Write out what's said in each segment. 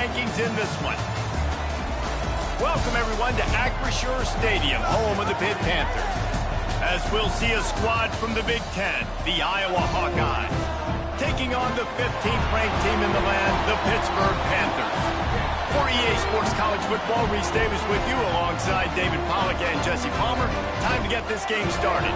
rankings in this one. Welcome, everyone, to Acrisure Stadium, home of the Pitt Panthers. As we'll see a squad from the Big Ten, the Iowa Hawkeyes, taking on the 15th ranked team in the land, the Pittsburgh Panthers. For EA Sports College Football, Reese Davis with you alongside David Pollack and Jesse Palmer. Time to get this game started.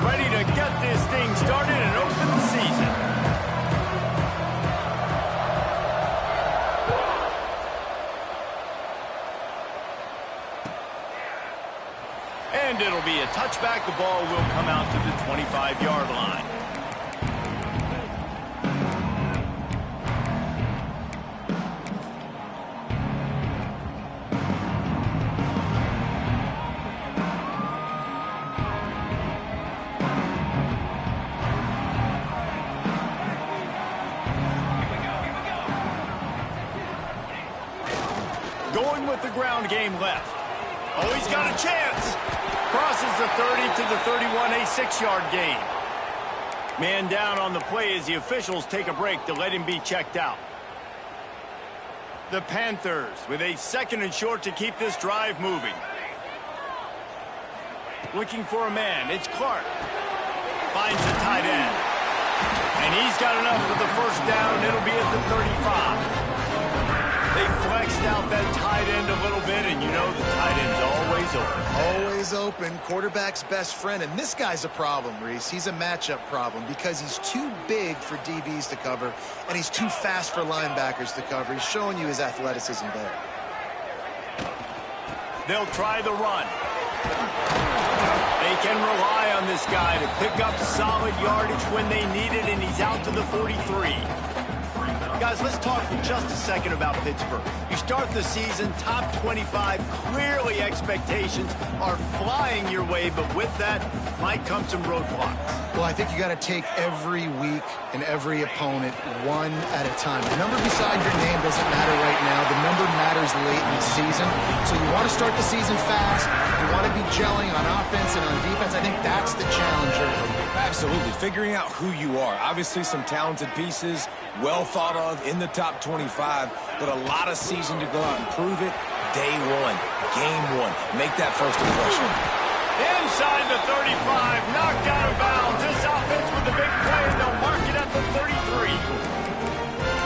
Ready to get this thing started and open the season. And it'll be a touchback. The ball will come out to the 25-yard line. Going with the ground game left. Oh, he's got a chance. Crosses the 30 to the 31, a 6-yard gain. Man down on the play as the officials take a break to let him be checked out. The Panthers with a 2nd and short to keep this drive moving. Looking for a man. It's Clark. Finds the tight end. And he's got enough for the first down. It'll be at the 35. They flexed out that tight end a little bit, and you know the tight end's always open. Always open, quarterback's best friend. And this guy's a problem, Reese. He's a matchup problem because he's too big for DBs to cover, and he's too fast for linebackers to cover. He's showing you his athleticism there. They'll try the run. They can rely on this guy to pick up solid yardage when they need it, and he's out to the 43. Guys, let's talk for just a second about Pittsburgh. You start the season top 25. Clearly expectations are flying your way, but with that might come some roadblocks. Well, I think you got to take every week and every opponent one at a time. The number beside your name doesn't matter right now. The number matters late in the season. So you want to start the season fast. You want to be gelling on offense and on defense. I think that's the challenge here. Absolutely. Figuring out who you are. Obviously some talented pieces, well thought of in the top 25, but a lot of season to go out and prove it. Day one, game one. Make that first impression. Inside the 35, knocked out of bounds. This offense with the big play, and they'll mark it at the 33.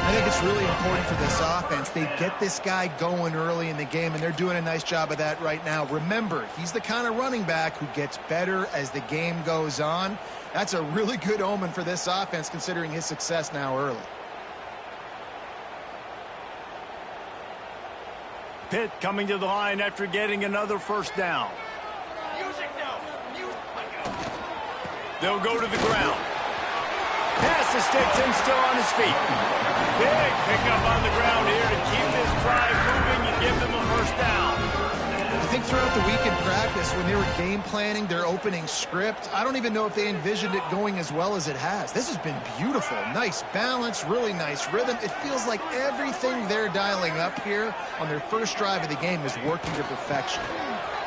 I think it's really important for this offense. They get this guy going early in the game, and they're doing a nice job of that right now. Remember, he's the kind of running back who gets better as the game goes on. That's a really good omen for this offense, considering his success now early. Pitt coming to the line after getting another first down. They'll go to the ground. Pass the sticks in, still on his feet. Big pickup on the ground here to keep this drive moving and give them a first down. I think throughout the week in practice, when they were game planning their opening script, I don't even know if they envisioned it going as well as it has. This has been beautiful. Nice balance, really nice rhythm. It feels like everything they're dialing up here on their first drive of the game is working to perfection.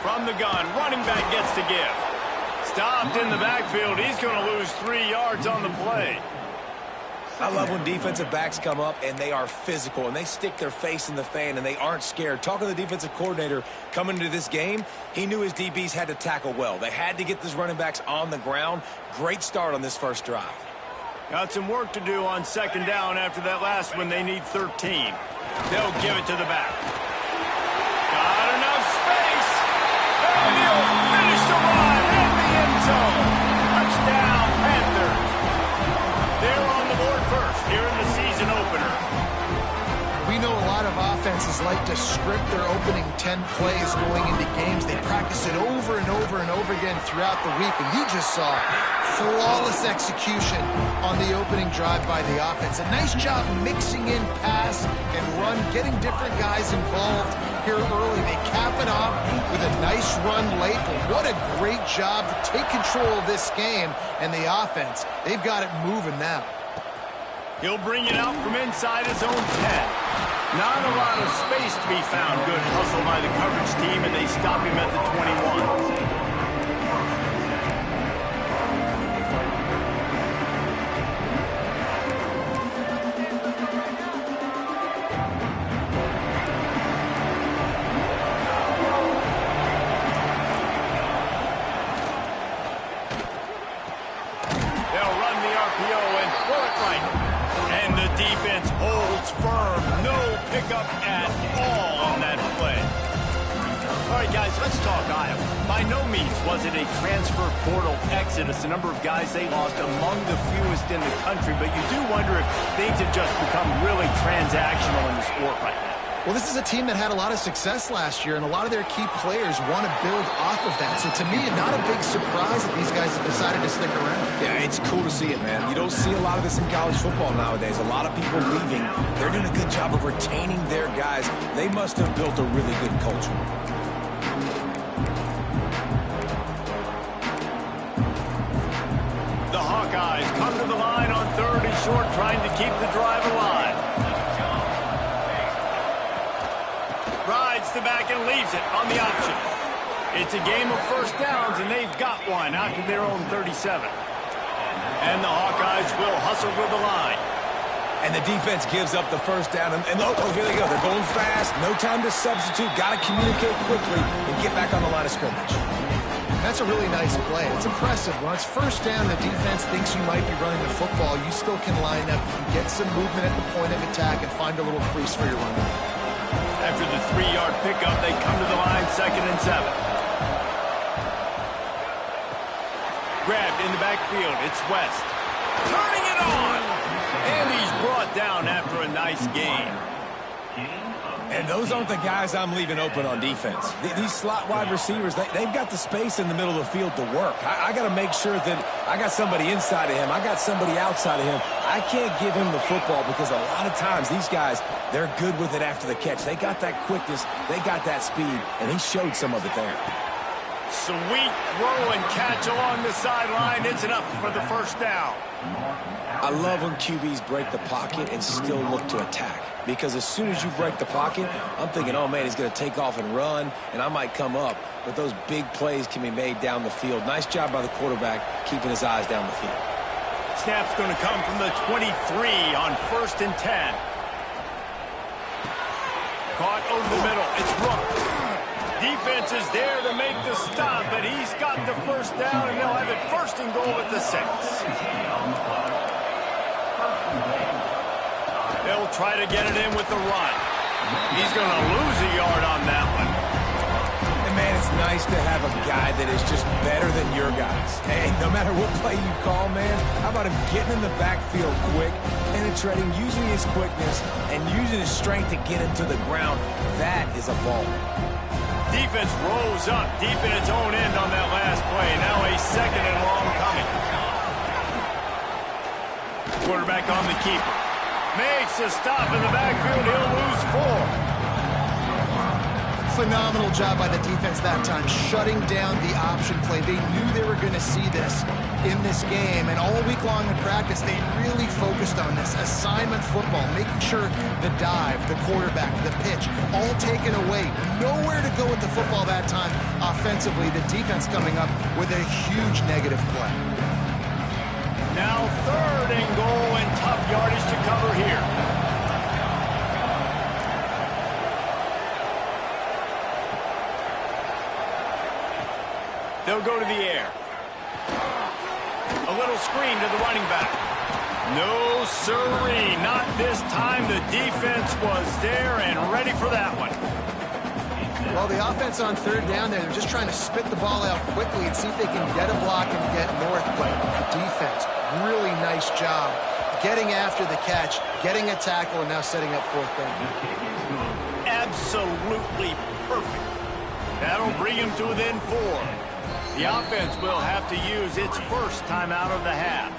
From the gun, running back gets to give. Stopped in the backfield. He's going to lose 3 yards on the play. I love when defensive backs come up and they are physical and they stick their face in the fan and they aren't scared. Talking to the defensive coordinator coming into this game, he knew his DBs had to tackle well. They had to get these running backs on the ground. Great start on this first drive. Got some work to do on second down after that last one. They need 13. They'll give it to the back. Got enough space. And he'll finish the run in the end zone. Touchdown, Panthers. They're on the board first here in the season opener. We know a lot of offenses like to script their opening 10 plays going into games. They practice it over and over and over again throughout the week, and you just saw flawless execution on the opening drive by the offense. A nice job mixing in pass and run, getting different guys involved here early. They cap it off with a nice run late, but what a great job to take control of this game. And the offense, they've got it moving now. He'll bring it out from inside his own 10. Not a lot of space to be found. Good hustle by the coverage team, and they stop him at the 21. Defense holds firm. No pickup at all on that play. All right, guys, let's talk Iowa. By no means was it a transfer portal exodus. The number of guys they lost among the fewest in the country, but you do wonder if things have just become really transactional in the sport right now. Well, this is a team that had a lot of success last year, and a lot of their key players want to build off of that. So to me, not a big surprise that these guys have decided to stick around. Yeah, it's cool to see it, man. You don't see a lot of this in college football nowadays. A lot of people leaving. They're doing a good job of retaining their guys. They must have built a really good culture. The Hawkeyes come to the line on 3rd and short, trying to keep the drive alive. Rides the back and leaves it on the option. It's a game of first downs, and they've got one out to their own 37. And the Hawkeyes will hustle to the line. And the defense gives up the first down. And oh, here they go. They're going fast. No time to substitute. Got to communicate quickly and get back on the line of scrimmage. That's a really nice play. It's impressive. When it's first down, the defense thinks you might be running the football. You still can line up, get some movement at the point of attack, and find a little crease for your running. After the 3-yard pickup, they come to the line, 2nd and 7. Grabbed in the backfield. It's West. Turning it on! And he's brought down after a nice gain. And those aren't the guys I'm leaving open on defense. These slot wide receivers, they've got the space in the middle of the field to work. I got to make sure that I got somebody inside of him. I got somebody outside of him. I can't give him the football because a lot of times these guys, they're good with it after the catch. They got that quickness. They got that speed, and he showed some of it there. Sweet throw and catch along the sideline. It's enough for the first down. I love when QBs break the pocket and still look to attack. Because as soon as you break the pocket, I'm thinking, oh, man, he's going to take off and run, and I might come up. But those big plays can be made down the field. Nice job by the quarterback keeping his eyes down the field. Snap's going to come from the 23 on 1st and 10. Caught over the middle. It's Rook. Defense is there to make the stop, but he's got the first down, and they'll have it 1st and goal at the 6. They'll try to get it in with the run. He's going to lose a yard on that one. And, man, it's nice to have a guy that is just better than your guys. Hey, no matter what play you call, man, how about him getting in the backfield quick, penetrating, using his quickness, and using his strength to get into the ground. That is a ball. Defense rolls up deep in its own end on that last play. Now a 2nd and long coming. Quarterback on the keeper. Makes a stop in the backfield. He'll lose 4. Phenomenal job by the defense that time, shutting down the option play. They knew they were going to see this in this game, and all week long in practice, they really focused on this assignment football, making sure the dive, the quarterback, the pitch, all taken away. Nowhere to go with the football that time offensively. The defense coming up with a huge negative play. Now 3rd and goal and tough yardage to cover here. They'll go to the air. A little screen to the running back. No siree, not this time. The defense was there and ready for that one. Well, the offense on 3rd down there, they're just trying to spit the ball out quickly and see if they can get a block and get north. But defense, really nice job getting after the catch, getting a tackle, and now setting up fourth down. Absolutely perfect. That'll bring him to within 4. The offense will have to use its first timeout of the half.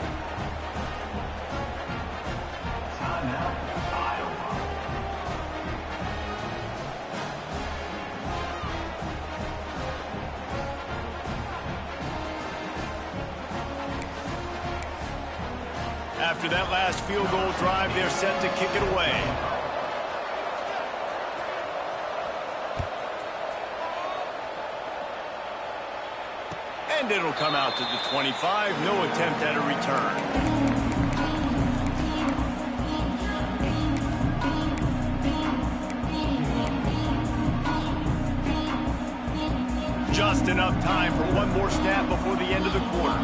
After that last field goal drive, they're set to kick it away. And it'll come out to the 25. No attempt at a return. Just enough time for one more snap before the end of the quarter.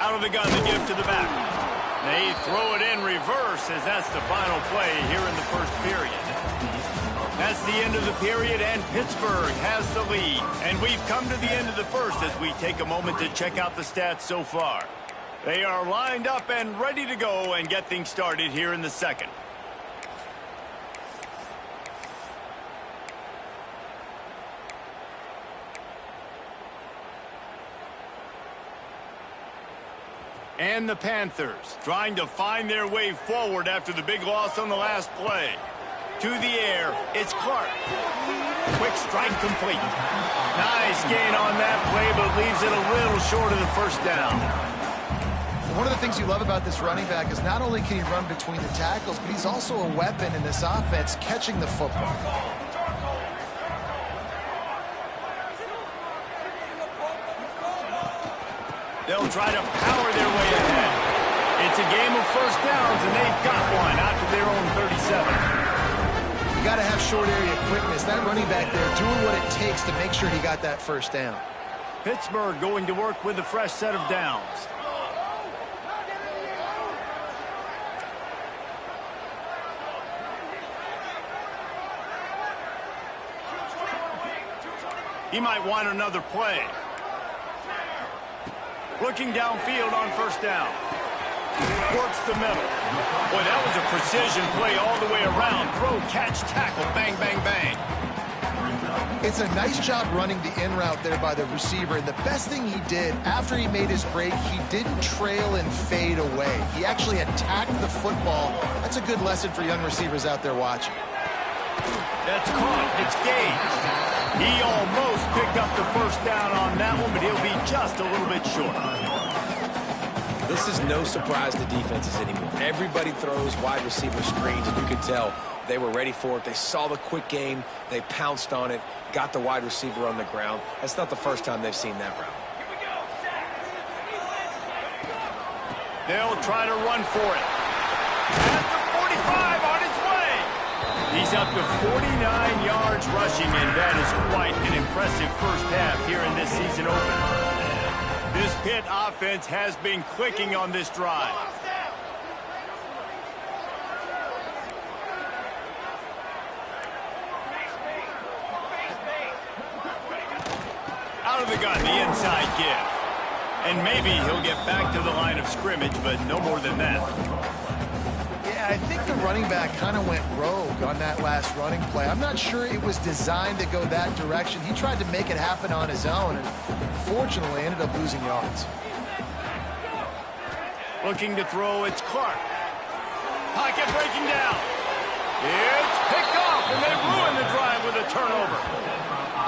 Out of the gun, the give to the back. They throw it in reverse as that's the final play here in the first period. That's the end of the period, and Pittsburgh has the lead. And we've come to the end of the first as we take a moment to check out the stats so far. They are lined up and ready to go and get things started here in the second. And the Panthers trying to find their way forward after the big loss on the last play. To the air, it's Clark. Quick strike complete. Nice gain on that play, but leaves it a little short of the first down. One of the things you love about this running back is not only can he run between the tackles, but he's also a weapon in this offense catching the football. They'll try to power their way ahead. It's a game of first downs, and they've got one out to their own 37. You got to have short area quickness. That running back there doing what it takes to make sure he got that first down. Pittsburgh going to work with a fresh set of downs. He might want another play. Looking downfield on first down. Works the middle. Boy, that was a precision play all the way around. Throw, catch, tackle, bang, bang, bang. It's a nice job running the in route there by the receiver. And the best thing he did after he made his break, he didn't trail and fade away. He actually attacked the football. That's a good lesson for young receivers out there watching. That's caught. It's gained. He almost picked up the first down on that one, but he'll be just a little bit short. This is no surprise to defenses anymore. Everybody throws wide receiver screens, and you could tell they were ready for it. They saw the quick game. They pounced on it, got the wide receiver on the ground. That's not the first time they've seen that route. They'll try to run for it. At the 45 on its way. He's up to 49 yards rushing, and that is quite an impressive first half here in this season opener. This Pitt offense has been clicking on this drive. Out of the gun, the inside give. And maybe he'll get back to the line of scrimmage, but no more than that. Yeah, I think the running back kind of went rogue on that last running play. I'm not sure it was designed to go that direction. He tried to make it happen on his own, and fortunately ended up losing yards. Looking to throw, it's Clark. Pocket breaking down. It's picked off, and they ruin the drive with a turnover.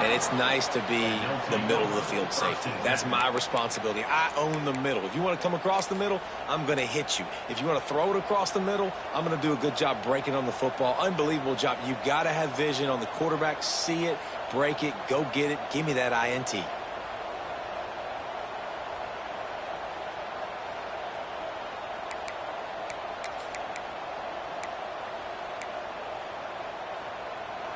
And it's nice to be the middle of the field safety. That's my responsibility. I own the middle. If you want to come across the middle, I'm going to hit you. If you want to throw it across the middle, I'm going to do a good job breaking on the football. Unbelievable job. You've got to have vision on the quarterback. See it, break it, go get it. Give me that INT.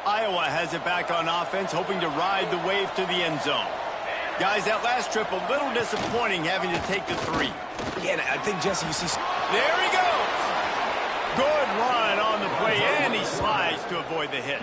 Iowa has it back on offense, hoping to ride the wave to the end zone. Guys, that last trip a little disappointing having to take the 3. Yeah, I think, Jesse, you see... There he goes! Good run on the play, and he slides to avoid the hit.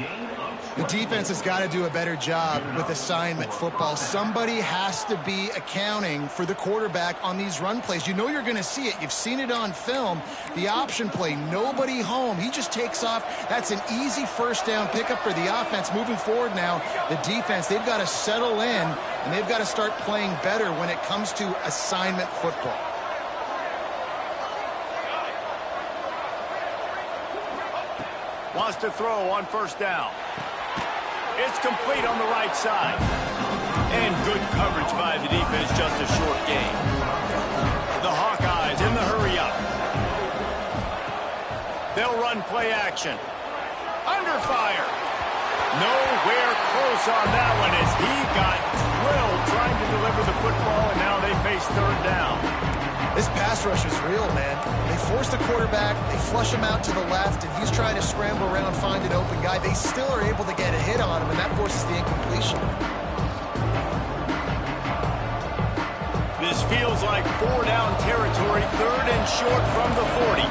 The defense has got to do a better job with assignment football. Somebody has to be accounting for the quarterback on these run plays. You know you're going to see it. You've seen it on film. The option play, nobody home. He just takes off. That's an easy first down pickup for the offense. Moving forward now, the defense, they've got to settle in, and they've got to start playing better when it comes to assignment football. Wants to throw on first down. It's complete on the right side. And good coverage by the defense, just a short gain. The Hawkeyes in the hurry-up. They'll run play action. Under fire. Nowhere close on that one as he got drilled trying to deliver the football, and now they face third down. This pass rush is real, man. They force the quarterback, they flush him out to the left, and he's trying to scramble around, find an open guy. They still are able to get a hit on him, and that forces the incompletion. This feels like 4-down territory, third and short from the 40.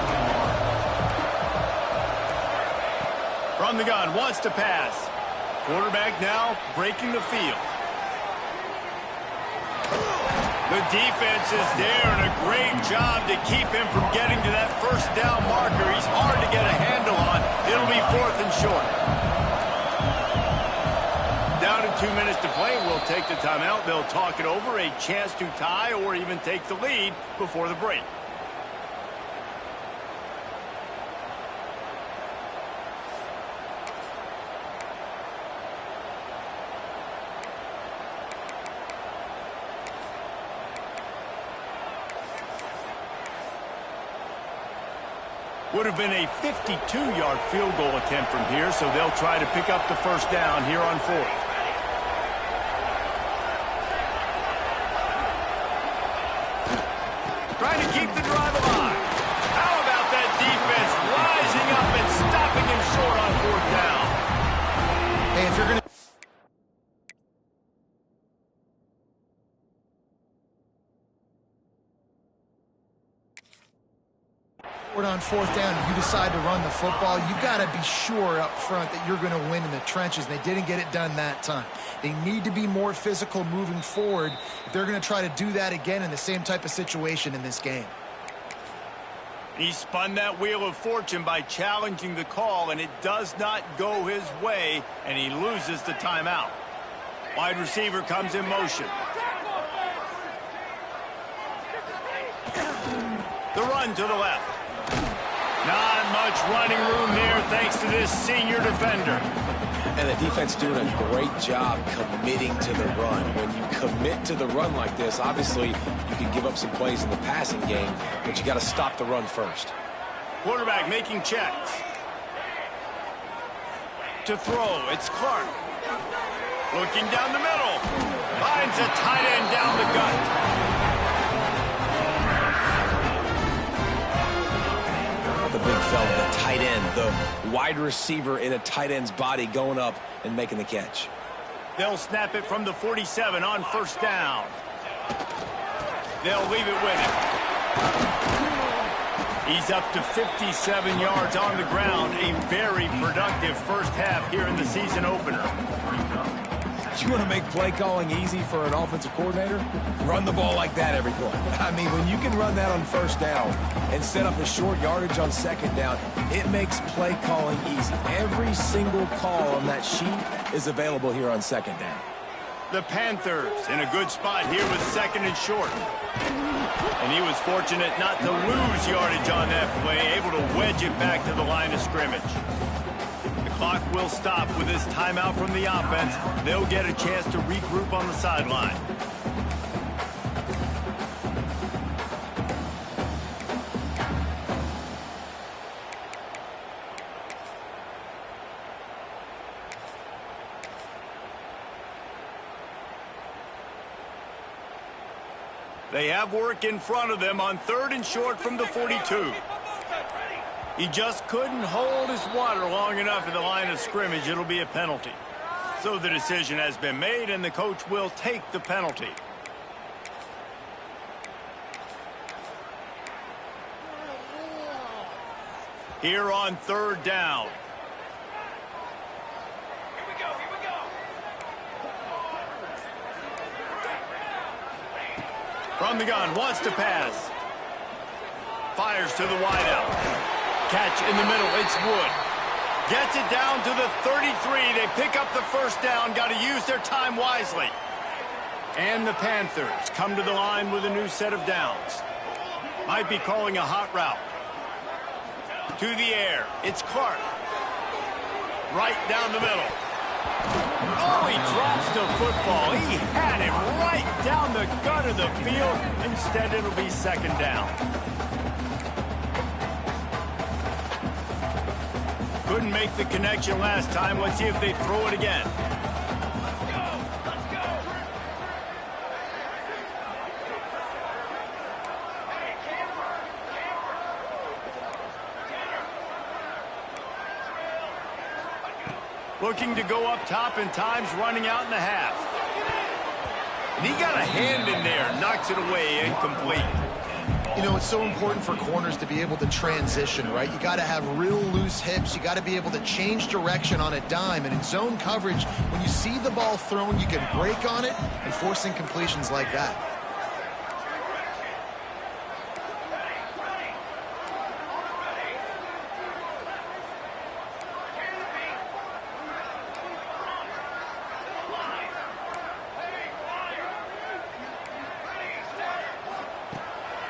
From the gun, wants to pass. Quarterback now breaking the field. The defense is there, and a great job to keep him from getting to that first down marker. He's hard to get a handle on. It'll be fourth and short. Down to 2 minutes to play. We'll take the timeout. They'll talk it over. A chance to tie or even take the lead before the break. Would have been a 52-yard field goal attempt from here, so they'll try to pick up the first down here on fourth. Trying to keep the drive alive. How about that defense rising up and stopping him short on fourth down? Hey, if you're going to on fourth down and you decide to run the football, you got to be sure up front that you're going to win in the trenches. They didn't get it done that time. They need to be more physical moving forward if they're going to try to do that again in the same type of situation in this game. He spun that wheel of fortune by challenging the call, and it does not go his way, and he loses the timeout. Wide receiver comes in motion. The run to the left. Not much running room there thanks to this senior defender. And the defense doing a great job committing to the run. When you commit to the run like this, obviously you can give up some plays in the passing game, but you got to stop the run first. Quarterback making checks. To throw, it's Clark. Looking down the middle. Finds a tight end down the gut. The big fella, the tight end, the wide receiver in a tight end's body going up and making the catch. They'll snap it from the 47 on first down. They'll leave it with him. He's up to 57 yards on the ground. A very productive first half here in the season opener. You want to make play calling easy for an offensive coordinator? Run the ball like that every play. I mean, when you can run that on first down and set up a short yardage on second down, it makes play calling easy. Every single call on that sheet is available here on second down. The Panthers in a good spot here with second and short. And he was fortunate not to lose yardage on that play, able to wedge it back to the line of scrimmage. Clock will stop with this timeout from the offense. They'll get a chance to regroup on the sideline. They have work in front of them on third and short from the 42. He just couldn't hold his water long enough in the line of scrimmage. It'll be a penalty. So the decision has been made, and the coach will take the penalty. Here on third down. On the gun, wants to pass. Fires to the wideout. Catch in the middle, it's Wood. Gets it down to the 33. They pick up the first down. Got to use their time wisely. And the Panthers come to the line with a new set of downs. Might be calling a hot route. To the air, it's Clark. Right down the middle. Oh, he drops the football. He had it right down the gut of the field. Instead, it'll be second down. Couldn't make the connection last time. Let's see if they throw it again. Looking to go up top, and time's running out in the half. And he got a hand in there, knocks it away, incomplete. You know, it's so important for corners to be able to transition, right? You got to have real loose hips. You got to be able to change direction on a dime. And in zone coverage, when you see the ball thrown, you can break on it and force incompletions like that.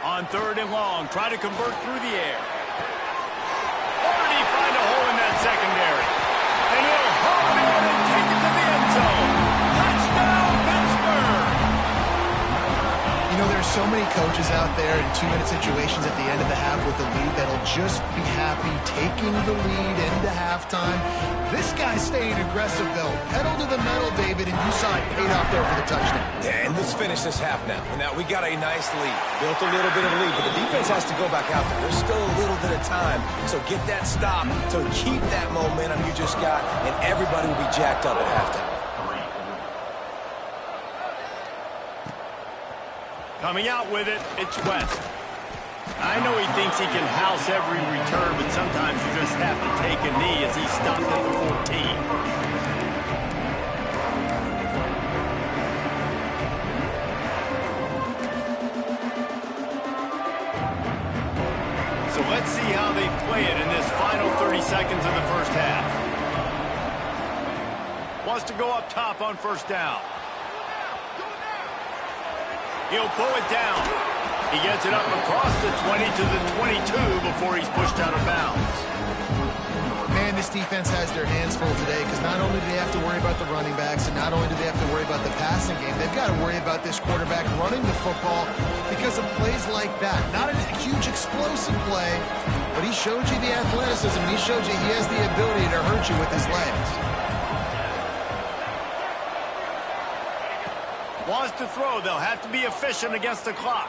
On third and long, try to convert through the air. Or did he find a hole in that secondary? And he'll home in and take it to the end zone. Touchdown, Pittsburgh! You know, there's so many coaches out there in two-minute situations at the end of the half with the lead that'll just be happy taking the lead into halftime. This guy's staying aggressive, though. Pedal to the metal, David, and you saw it paid off there for the touchdown. Yeah, and let's finish this half now. Now, we got a nice lead. Built a little bit of a lead, but the defense has to go back out there. There's still a little bit of time. So get that stop to keep that momentum you just got, and everybody will be jacked up at halftime. Coming out with it, it's West. I know he thinks he can house every return, but sometimes you just have to take a knee as he stopped at the 14. So let's see how they play it in this final 30 seconds of the first half. Wants to go up top on first down. He'll pull it down. He gets it up across the 20 to the 22 before he's pushed out of bounds. Man, this defense has their hands full today because not only do they have to worry about the running backs and not only do they have to worry about the passing game, they've got to worry about this quarterback running the football because of plays like that. Not a huge explosive play, but he showed you the athleticism. He showed you he has the ability to hurt you with his legs. Wants to throw. They'll have to be efficient against the clock.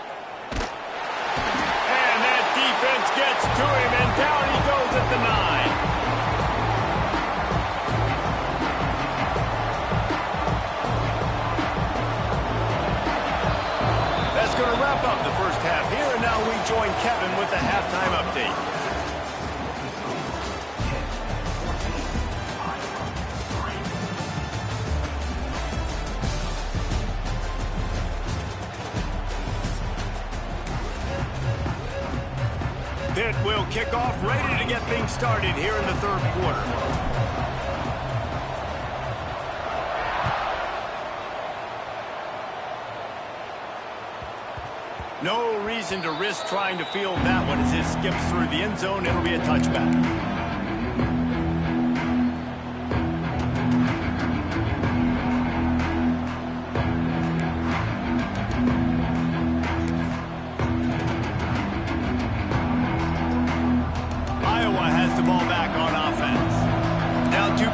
And that defense gets to him, and down he goes at the 9. That's going to wrap up the first half here, and now we join Kevin with the halftime update. Pitt will kick off, ready to get things started here in the third quarter. No reason to risk trying to field that one as it skips through the end zone. It'll be a touchback.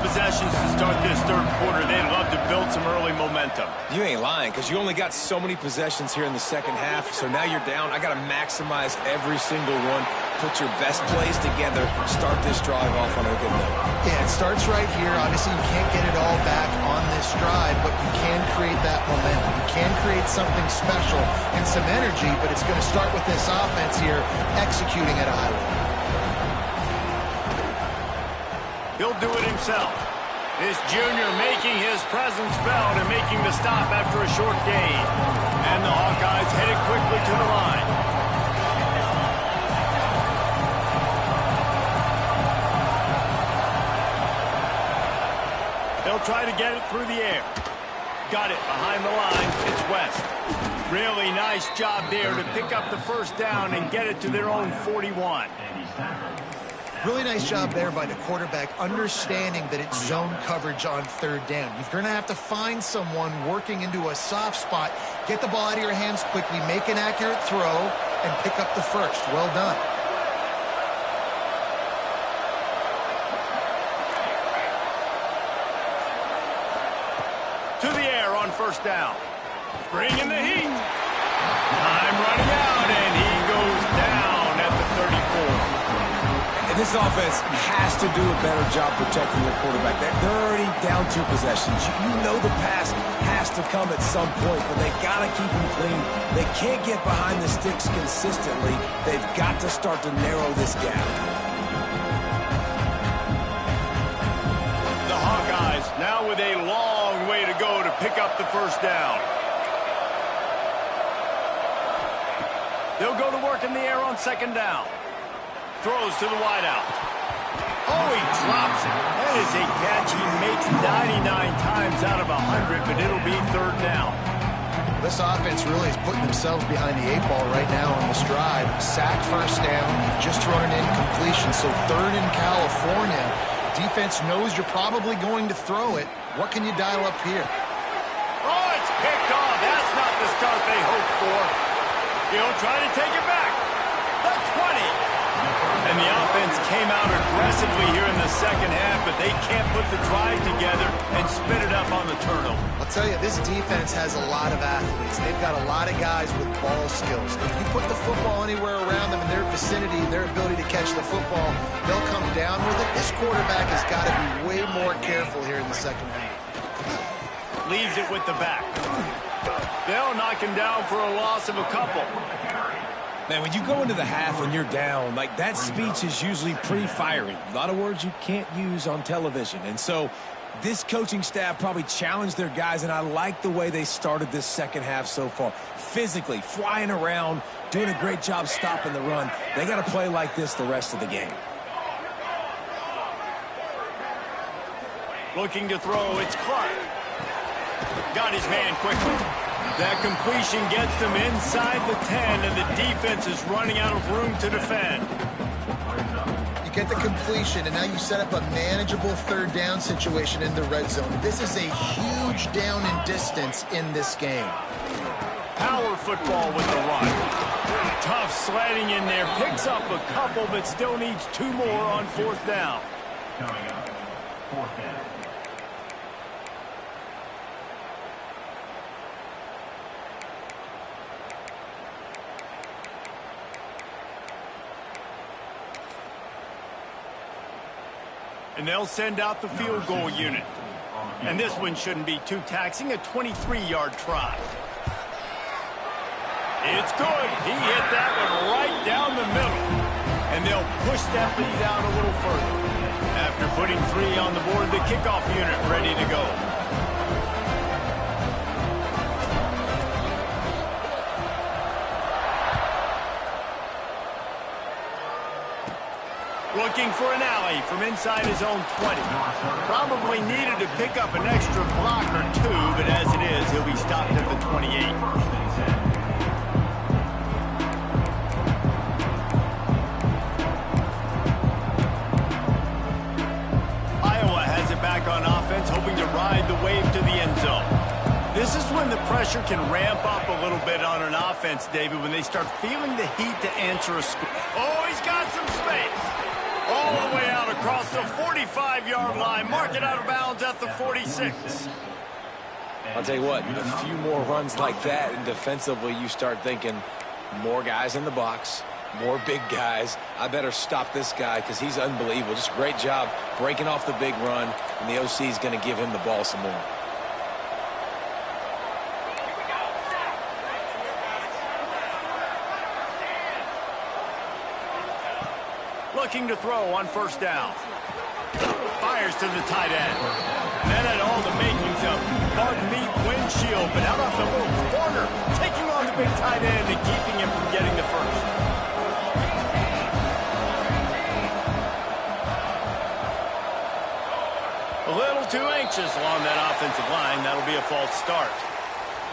Possessions to start this third quarter. They'd love to build some early momentum. You ain't lying, because you only got so many possessions here in the second half, so now you're down. I got to maximize every single one. Put your best plays together. Start this drive off on a good note. Yeah, it starts right here. Obviously, you can't get it all back on this drive, but you can create that momentum. You can create something special and some energy, but it's going to start with this offense here executing at a high level. He'll do it himself. This junior making his presence felt and making the stop after a short gain. And And the Hawkeyes headed quickly to the line. They'll try to get it through the air. Got it behind the line. It's West. Really nice job there to pick up the first down and get it to their own 41. Really nice job there by the quarterback, understanding that it's zone coverage on third down. You're going to have to find someone working into a soft spot, get the ball out of your hands quickly, make an accurate throw, and pick up the first. Well done. To the air on first down. Bringing the heat. Time running out, and he goes down at the 34. And this offense has to do a better job protecting their quarterback. They're already down 2 possessions. You know the pass has to come at some point, but they got to keep him clean. They can't get behind the sticks consistently. They've got to start to narrow this gap. The Hawkeyes now with a long way to go to pick up the first down. They'll go to work in the air on second down. Throws to the wideout. Oh, he drops it. That is a catch he makes 99 times out of 100, but it'll be third down. This offense really is putting themselves behind the 8 ball right now on this drive. Sack first down, just thrown an incompletion, so third in California. Defense knows you're probably going to throw it. What can you dial up here? Oh, it's picked off. That's not the start they hoped for. He'll try to take it back. The 20. And the offense came out aggressively here in the second half, but they can't put the drive together and spit it up on the turnover. I'll tell you, this defense has a lot of athletes. They've got a lot of guys with ball skills. If you put the football anywhere around them in their vicinity, their ability to catch the football, they'll come down with it. This quarterback has got to be way more careful here in the second half. Leaves it with the back. They'll knock him down for a loss of a couple. Man, when you go into the half when you're down, like that speech is usually pretty fiery. A lot of words you can't use on television. And so this coaching staff probably challenged their guys, and I like the way they started this second half so far. Physically, flying around, doing a great job stopping the run. They got to play like this the rest of the game. Looking to throw, it's Clark. Got his man quickly. That completion gets them inside the 10, and the defense is running out of room to defend. You get the completion, and now you set up a manageable third down situation in the red zone. This is a huge down in distance in this game. Power football with the run. Tough sledding in there. Picks up a couple, but still needs 2 more on fourth down. Coming up, fourth down. And they'll send out the field goal unit. And this one shouldn't be too taxing, a 23-yard try. It's good. He hit that one right down the middle. And they'll push that lead out a little further. After putting 3 on the board, the kickoff unit ready to go. Looking for an alley from inside his own 20. Probably needed to pick up an extra block or 2, but as it is, he'll be stopped at the 28. Iowa has it back on offense, hoping to ride the wave to the end zone. This is when the pressure can ramp up a little bit on an offense, David, when they start feeling the heat to answer a score. Oh, he's got some space. All the way out across the 45-yard line. Mark it out of bounds at the 46. I'll tell you what, a few more runs like that, and defensively you start thinking more guys in the box, more big guys. I better stop this guy because he's unbelievable. Just a great job breaking off the big run, and the OC is going to give him the ball some more. Looking to throw on first down. Fires to the tight end. That had all the makings of Bud Meat windshield, but out off the little corner, taking big tight end and keeping him from getting the first. A little too anxious along that offensive line. That'll be a false start.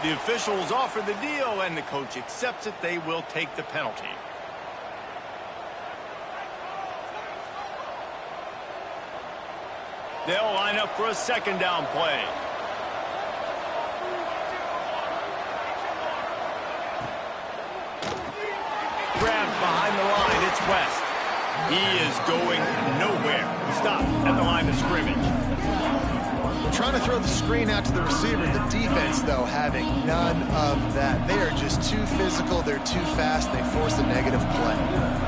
The officials offer the deal, and the coach accepts it. They will take the penalty. They'll line up for a second down play. Grabbed behind the line. It's West. He is going nowhere. Stop at the line of scrimmage. They're trying to throw the screen out to the receiver. The defense, though, having none of that. They are just too physical. They're too fast. They force a negative play.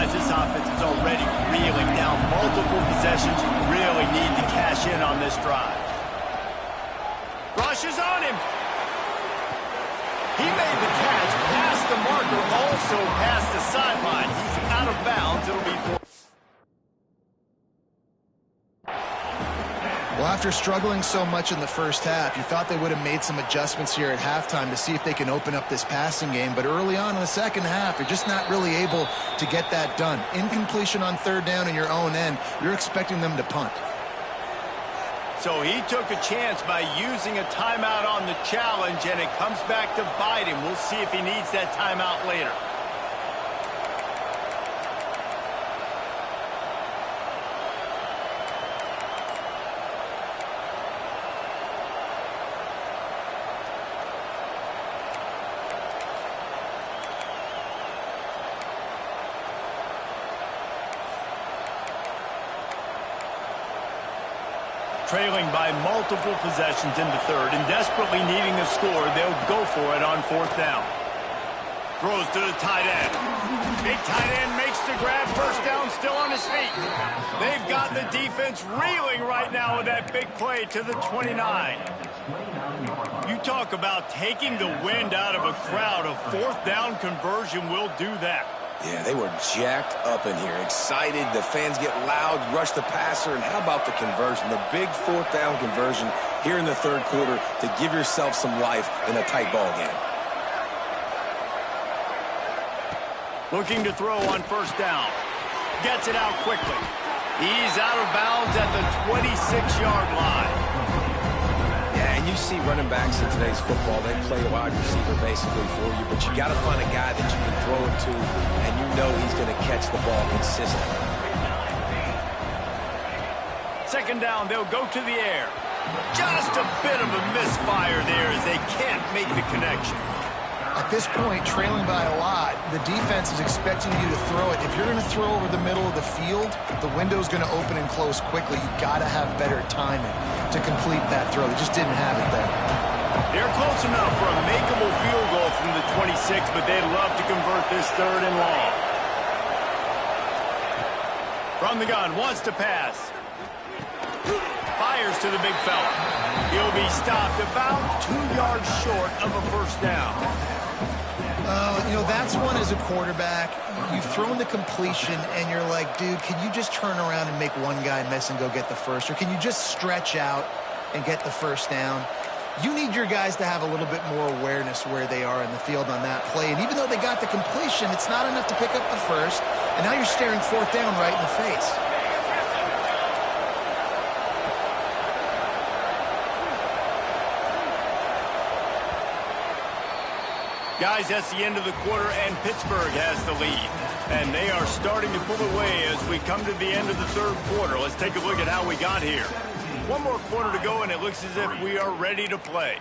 This offense is already reeling down multiple possessions. Really need to cash in on this drive. Rush is on him. He made the catch past the marker, also past the sideline. He's out of bounds. It'll be four. Well, after struggling so much in the first half, you thought they would have made some adjustments here at halftime to see if they can open up this passing game. But early on in the second half, you're just not really able to get that done. Incompletion on third down in your own end, you're expecting them to punt. So he took a chance by using a timeout on the challenge, and it comes back to bite him. We'll see if he needs that timeout later. Trailing by multiple possessions in the third and desperately needing a score, they'll go for it on fourth down. Throws to the tight end. Big tight end makes the grab. First down, still on his feet. They've got the defense reeling right now with that big play to the 29. You talk about taking the wind out of a crowd. A fourth down conversion will do that. Yeah, they were jacked up in here, excited. The fans get loud, rush the passer, and how about the conversion? The big fourth down conversion here in the third quarter to give yourself some life in a tight ball game. Looking to throw on first down. Gets it out quickly. He's out of bounds at the 26-yard line. Yeah, and you see running backs in today's football, they play a wide receiver basically for you, but you got to find a guy that you can throw it to, and you know he's going to catch the ball consistently. Second down, they'll go to the air. Just a bit of a misfire there as they can't make the connection. At this point, trailing by a lot, the defense is expecting you to throw it. If you're going to throw over the middle of the field, the window's going to open and close quickly. You got to have better timing to complete that throw. They just didn't have it there. They're close enough for a makeable field goal from the 26, but they'd love to convert this third and long. From the gun, wants to pass. Fires to the big fella. He'll be stopped about 2 yards short of a first down. You know, that's one as a quarterback. You've thrown the completion, and you're like, dude, can you just turn around and make one guy miss and go get the first? Or can you just stretch out and get the first down? You need your guys to have a little bit more awareness where they are in the field on that play. And even though they got the completion, it's not enough to pick up the first. And now you're staring fourth down right in the face. Guys, that's the end of the quarter, and Pittsburgh has the lead. And they are starting to pull away as we come to the end of the third quarter. Let's take a look at how we got here. One more quarter to go, and it looks as if we are ready to play.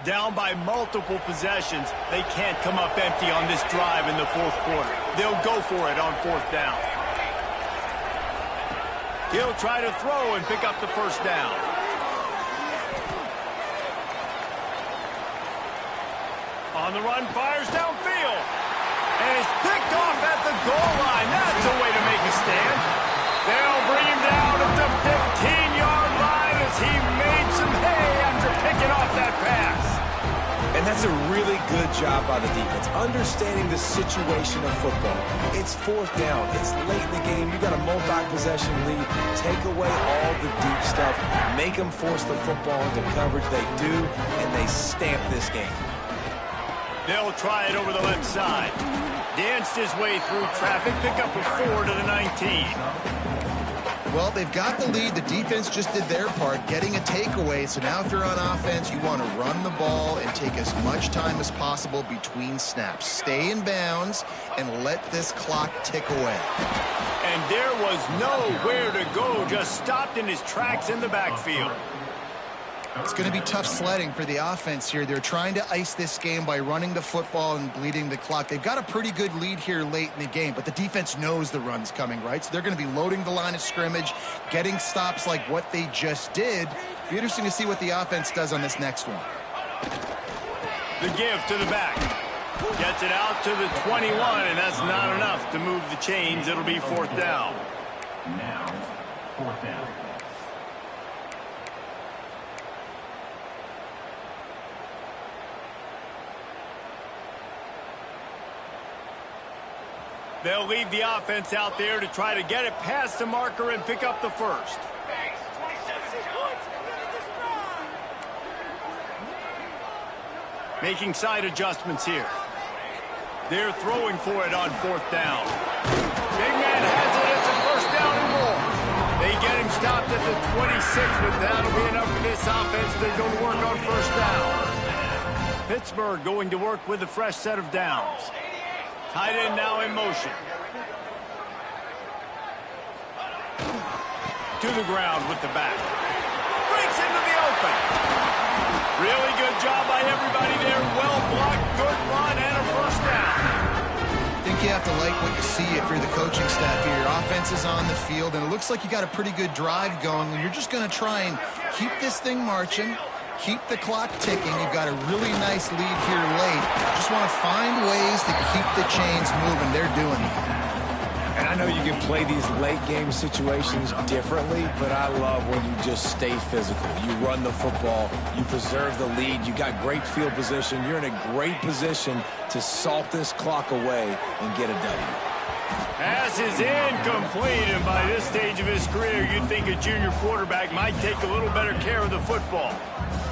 Down by multiple possessions. They can't come up empty on this drive in the fourth quarter. They'll go for it on fourth down. He'll try to throw and pick up the first down. On the run, fires downfield. And it's picked off at the goal line. That's a way to make a stand. They'll bring him down at the 15-yard line as he made some hay after picking off that pass. And that's a really good job by the defense, understanding the situation of football. It's fourth down. It's late in the game. You got a multi-possession lead. Take away all the deep stuff. Make them force the football into coverage. They do, and they stamp this game. They'll try it over the left side. Danced his way through traffic. Pick up a 4 to the 19. Well, they've got the lead. The defense just did their part, getting a takeaway. So now if you're on offense, you want to run the ball and take as much time as possible between snaps. Stay in bounds and let this clock tick away. And there was nowhere to go. Just stopped in his tracks in the backfield. It's going to be tough sledding for the offense here. They're trying to ice this game by running the football and bleeding the clock. They've got a pretty good lead here late in the game, but the defense knows the run's coming, right? So they're going to be loading the line of scrimmage, getting stops like what they just did. Be interesting to see what the offense does on this next one. The give to the back. Gets it out to the 21, and that's not enough to move the chains. It'll be fourth down. Now, fourth down. They'll leave the offense out there to try to get it past the marker and pick up the first. Making side adjustments here. They're throwing for it on fourth down. Big man has it. It's a first down and more. They get him stopped at the 26, but that'll be enough for this offense to go to work on first down. Pittsburgh going to work with a fresh set of downs. Tight end now in motion. To the ground with the back. Breaks into the open. Really good job by everybody there. Well blocked, good run, and a first down. I think you have to like what you see if you're the coaching staff here. Your offense is on the field, and it looks like you got a pretty good drive going, and you're just going to try and keep this thing marching. Keep the clock ticking. You've got a really nice lead here late. Just want to find ways to keep the chains moving. They're doing it. And I know you can play these late game situations differently, but I love when you just stay physical. You run the football, you preserve the lead, you got great field position. You're in a great position to salt this clock away and get a W. Pass is incomplete, and by this stage of his career, you'd think a junior quarterback might take a little better care of the football.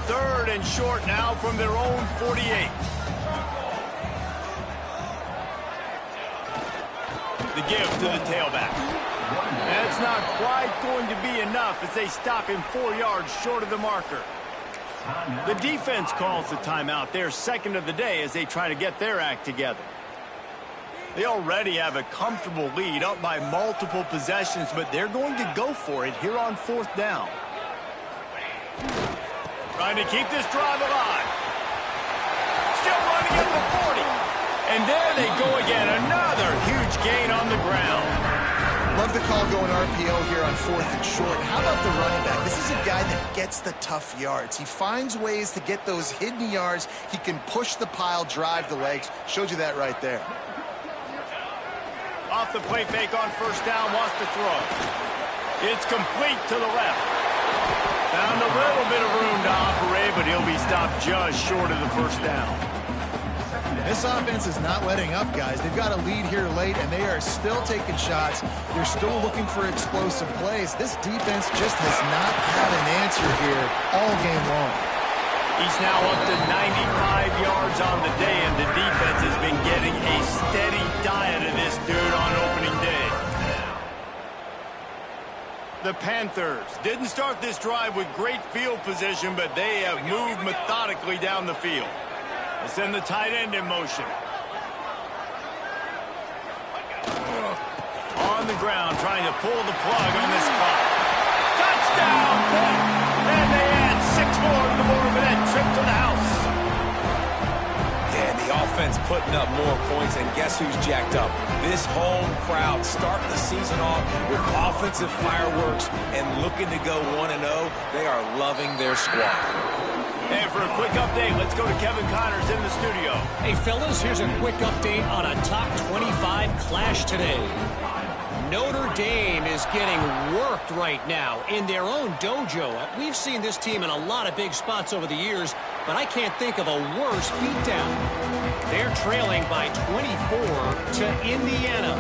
Third and short now from their own 48. The give to the tailback. That's not quite going to be enough as they stop him 4 yards short of the marker. The defense calls the timeout, their second of the day, as they try to get their act together. They already have a comfortable lead, up by multiple possessions, but they're going to go for it here on fourth down. Trying to keep this drive alive. Still running at the 40. And there they go again. Another huge gain on the ground. Love the call going RPO here on fourth and short. How about the running back? This is a guy that gets the tough yards. He finds ways to get those hidden yards. He can push the pile, drive the legs. Showed you that right there. Off the play fake on first down, wants to throw. It's complete to the left. Found a little bit of room to operate, but he'll be stopped just short of the first down. This offense is not letting up, guys. They've got a lead here late, and they are still taking shots. They're still looking for explosive plays. This defense just has not had an answer here all game long. He's now up to 95 yards on the day, and the defense has been getting a steady diet of this dude on opening day. The Panthers didn't start this drive with great field position, but they have moved methodically down the field. They send the tight end in motion. On the ground, trying to pull the plug on this clock. Touchdown, Pitt! And they add 6 more to the board with that trip to the house. Yeah, The offense putting up more points, and guess who's jacked up? This home crowd starting the season off with offensive fireworks and looking to go 1-0. They are loving their squad. And for a quick update, let's go to Kevin Connors in the studio. Hey, fellas, here's a quick update on a top 25 clash today. Notre Dame is getting worked right now in their own dojo. We've seen this team in a lot of big spots over the years, but I can't think of a worse beatdown. They're trailing by 24 to Indiana.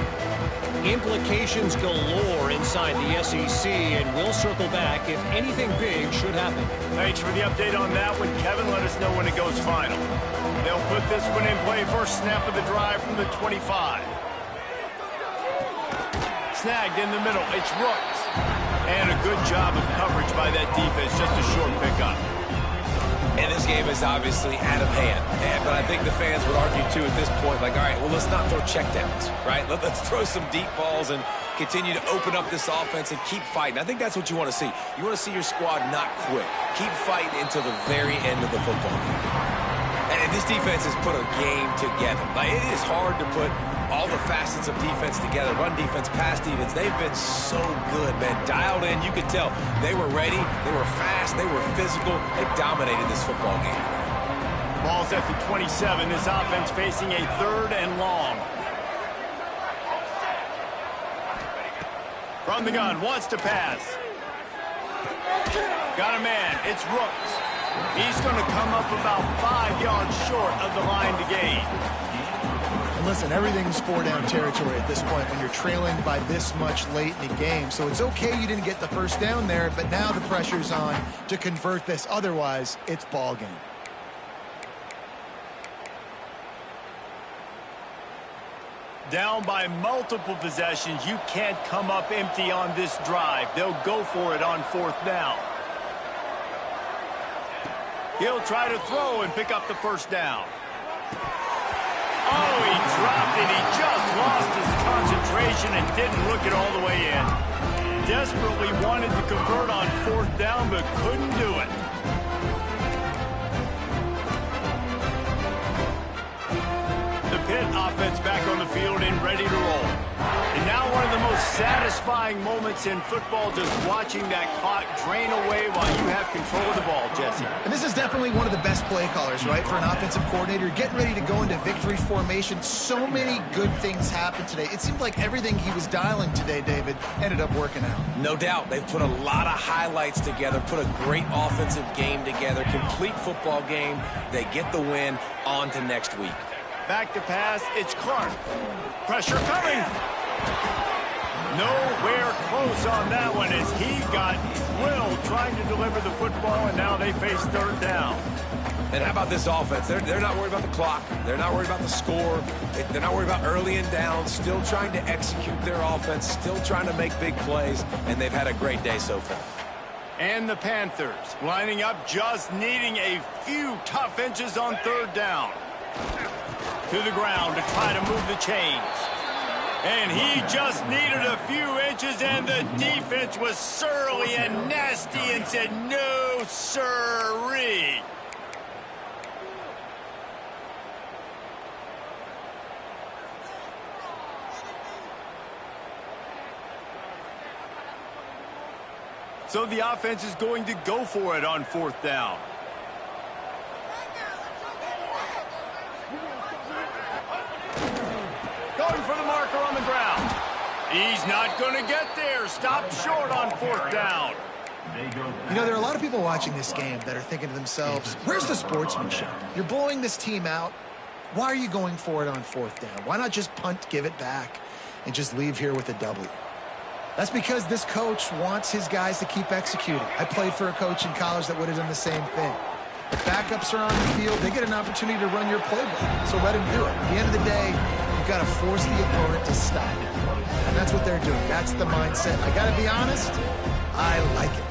Implications galore inside the SEC, and we'll circle back if anything big should happen. Thanks for the update on that one, Kevin. Let us know when it goes final. They'll put this one in play. First snap of the drive from the 25. Snagged in the middle. It's Rooks. And a good job of coverage by that defense. Just a short pickup. And this game is obviously out of hand. But I think the fans would argue, too, at this point, like, all right, well, let's not throw checkdowns, right? Let's throw some deep balls and continue to open up this offense and keep fighting. I think that's what you want to see. You want to see your squad not quit. Keep fighting until the very end of the football game. And this defense has put a game together. Like, it is hard to put all the facets of defense together. Run defense, pass defense. They've been so good, man. Dialed in. You could tell they were ready. They were fast. They were physical. They dominated this football game. Ball's at the 27. This offense facing a 3rd and long. From the gun. Wants to pass. Got a man. It's Rooks. He's going to come up about 5 yards short of the line to gain. And listen, everything's 4-down territory at this point when you're trailing by this much late in the game. So it's okay you didn't get the first down there, but now the pressure's on to convert this. Otherwise, it's ball game. Down by multiple possessions. You can't come up empty on this drive. They'll go for it on 4th down. He'll try to throw and pick up the first down. Oh, he dropped it. He just lost his concentration and didn't look it all the way in. Desperately wanted to convert on 4th down, but couldn't do it. The Pitt offense back on the field and ready to roll. And now one of the most satisfying moments in football, just watching that clock drain away while you have control of the ball, Jesse. And this is definitely one of the best play callers, right, for an offensive coordinator. Getting ready to go into victory formation. So many good things happened today. It seemed like everything he was dialing today, David, ended up working out. No doubt. They've put a lot of highlights together, put a great offensive game together, complete football game. They get the win. On to next week. Back to pass. It's Clark. Pressure coming. Nowhere close on that one as he got drilled trying to deliver the football, and now they face 3rd down. And how about this offense? They're not worried about the clock. They're not worried about the score. They're not worried about early and down. Still trying to execute their offense. Still trying to make big plays, and they've had a great day so far. And the Panthers lining up, just needing a few tough inches on 3rd down. To the ground to try to move the chains. And he just needed a few inches, and the defense was surly and nasty and said, no, sirree. So the offense is going to go for it on 4th down. Going for the marker on the ground. He's not going to get there. Stopped short on 4th down. You know, there are a lot of people watching this game that are thinking to themselves, where's the sportsmanship? You're blowing this team out. Why are you going for it on 4th down? Why not just punt, give it back, and just leave here with a W? That's because this coach wants his guys to keep executing. I played for a coach in college that would have done the same thing. If backups are on the field, they get an opportunity to run your playbook, so let him do it. At the end of the day, you've got to force the opponent to stop. And that's what they're doing. That's the mindset. I got to be honest, I like it.